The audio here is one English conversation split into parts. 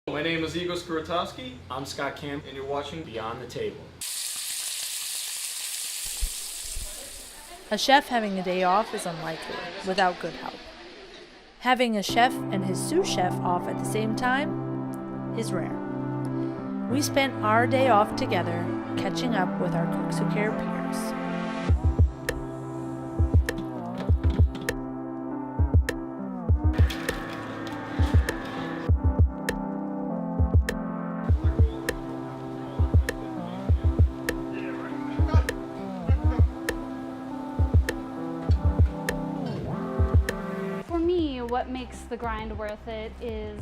My name is Igor Skirotowski. I'm Scott Camp, and you're watching Beyond the Table. A chef having a day off is unlikely without good help. Having a chef and his sous chef off at the same time is rare. We spent our day off together catching up with our Cooks Who Care peers. What makes the grind worth it is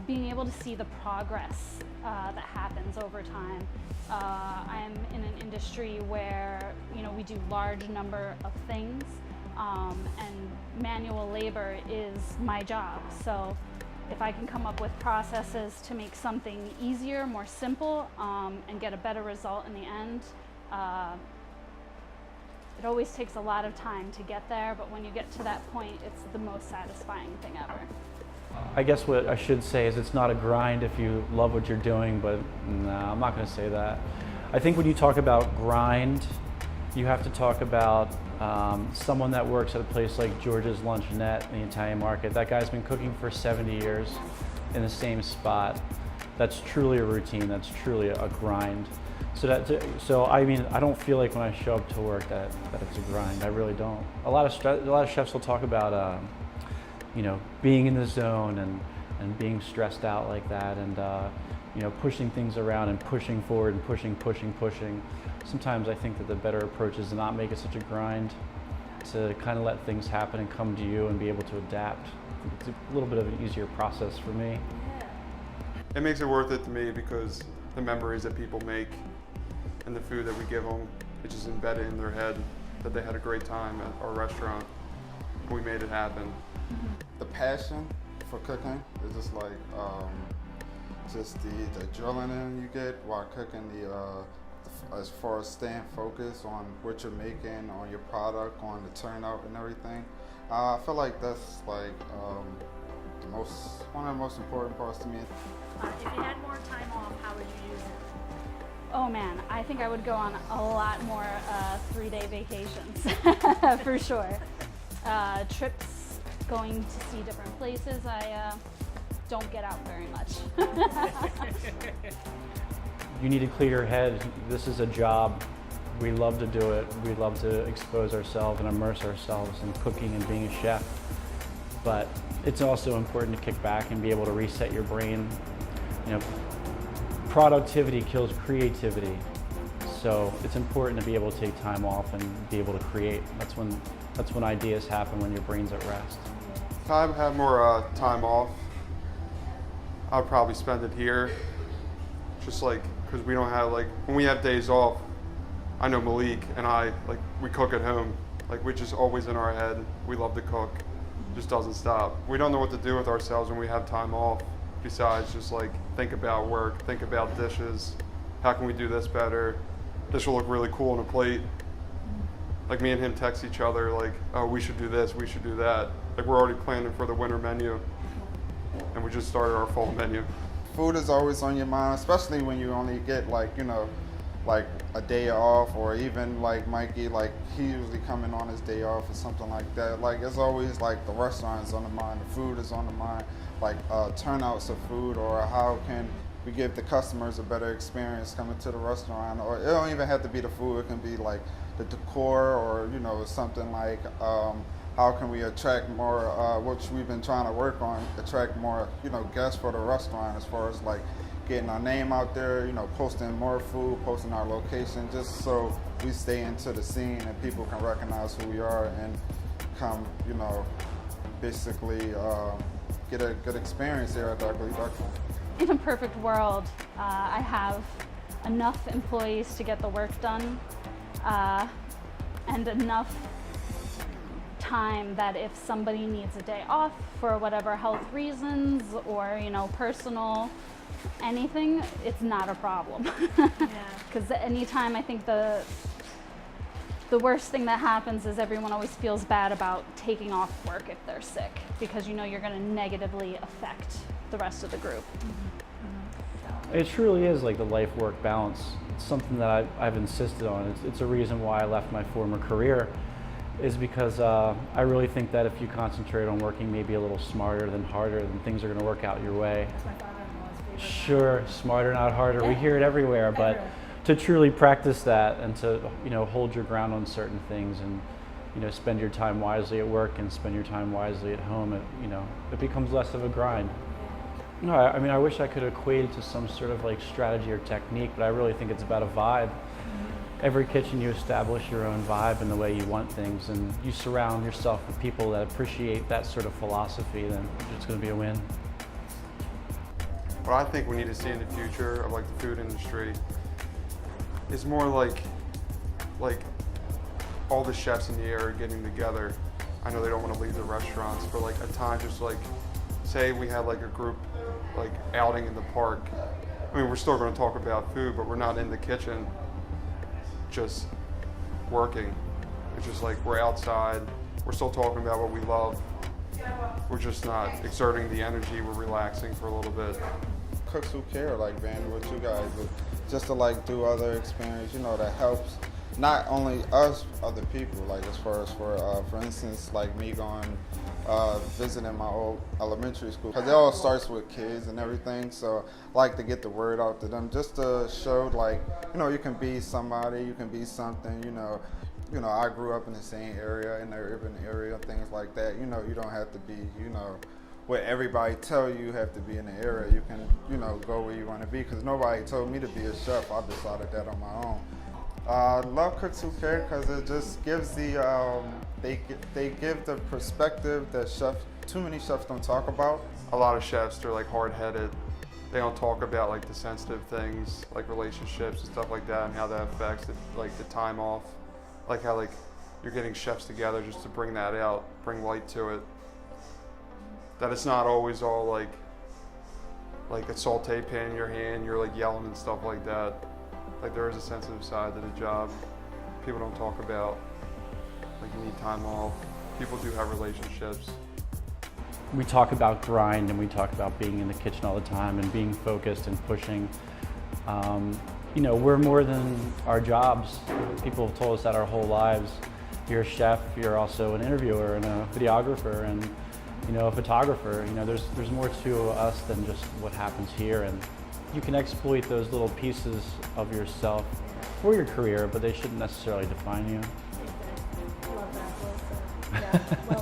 being able to see the progress that happens over time. I'm in an industry where we do large number of things, and manual labor is my job. So if I can come up with processes to make something easier, more simple, and get a better result in the end, it always takes a lot of time to get there, but when you get to that point, it's the most satisfying thing ever. I guess what I should say is it's not a grind if you love what you're doing, but no, I'm not going to say that. I think when you talk about grind, you have to talk about someone that works at a place like George's Luncheonette in the Italian market. That guy's been cooking for 70 years in the same spot. That's truly a routine, that's truly a grind. So I mean, I don't feel like when I show up to work that it's a grind. I really don't. A lot of chefs will talk about being in the zone and being stressed out like that, and pushing things around and pushing forward and pushing. Sometimes I think that the better approach is to not make it such a grind, to kind of let things happen and come to you and be able to adapt. It's a little bit of an easier process for me. It makes it worth it to me because the memories that people make and the food that we give them, it's just embedded in their head that they had a great time at our restaurant. We made it happen. The passion for cooking is just like just the adrenaline you get while cooking, as far as staying focused on what you're making, on your product, on the turnout and everything. I feel like that's like one of the most important parts to me. If you had more time off, how would you use it? Oh man, I think I would go on a lot more 3-day vacations, for sure. Trips, going to see different places. I don't get out very much. You need to clear your head. This is a job. We love to do it. We love to expose ourselves and immerse ourselves in cooking and being a chef. But it's also important to kick back and be able to reset your brain. Productivity kills creativity. So it's important to be able to take time off and be able to create. That's when ideas happen, when your brain's at rest. If I had more time off, I'd probably spend it here. Just like, because we don't have, when we have days off, I know Malik and I, we cook at home. We're just always in our head. We love to cook. It just doesn't stop. We don't know what to do with ourselves when we have time off, besides just think about work, think about dishes. How can we do this better? This will look really cool on a plate. Me and him text each other oh, we should do this, we should do that. We're already planning for the winter menu, and we just started our fall menu. Food is always on your mind, especially when you only get a day off, or even Mikey, he usually coming on his day off or something like that. It's always the restaurant is on the mind, the food is on the mind, turnouts of food, or how can we give the customers a better experience coming to the restaurant. Or it don't even have to be the food, it can be the decor, or something how can we attract more, which we've been trying to work on, attract more guests for the restaurant, as far as getting our name out there, posting more food, posting our location, just so we stay into the scene and people can recognize who we are and come, basically get a good experience here at the Ugly Duckling. In a perfect world, I have enough employees to get the work done, and enough time that if somebody needs a day off for whatever health reasons or personal anything, it's not a problem. Because anytime I think the worst thing that happens is everyone always feels bad about taking off work if they're sick, because you know you're going to negatively affect the rest of the group. It truly is like the life-work balance. It's something that I've insisted on. It's a reason why I left my former career, is because I really think that if you concentrate on working maybe a little smarter than harder, then things are going to work out your way. That's my father-in-law's favorite. Sure, smarter, not harder. We Yeah. hear it everywhere, but Everywhere. to truly practice that and to hold your ground on certain things and spend your time wisely at work and spend your time wisely at home, it becomes less of a grind. No, I mean, I wish I could equate it to some sort of like strategy or technique, but I really think it's about a vibe. Every kitchen you establish your own vibe and the way you want things, and you surround yourself with people that appreciate that sort of philosophy, then it's going to be a win. What I think we need to see in the future of like the food industry is more like all the chefs in the area getting together. I know they don't want to leave the restaurants, but like a time just like, say we had like a group like outing in the park. I mean, we're still going to talk about food, but we're not in the kitchen just working. It's just like we're outside, we're still talking about what we love. We're just not exerting the energy, we're relaxing for a little bit. Cooks who care, like being with you guys, but just to like do other experience, that helps not only us, other people. Like as far as for instance, like me going visiting my old elementary school, because it all starts with kids and everything. So I like to get the word out to them, just to show like you can be somebody, you can be something. I grew up in the same area, in the urban area, things like that. You don't have to be what everybody tell you have to be in the area. You can go where you want to be, because nobody told me to be a chef. I decided that on my own. Love cooks who care, because it just gives they give the perspective that too many chefs don't talk about. A lot of chefs, they're like hard-headed. They don't talk about like the sensitive things, like relationships and stuff like that, and how that affects the time off. Like how you're getting chefs together just to bring that out, bring light to it. That it's not always all like a saute pan in your hand, you're like yelling and stuff like that. Like there is a sensitive side to the job people don't talk about. Like you need time off. People do have relationships. We talk about grind and we talk about being in the kitchen all the time and being focused and pushing. We're more than our jobs. People have told us that our whole lives. You're a chef, you're also an interviewer and a videographer and a photographer. There's more to us than just what happens here, and you can exploit those little pieces of yourself for your career, but they shouldn't necessarily define you. Love that. Well said. Yeah, well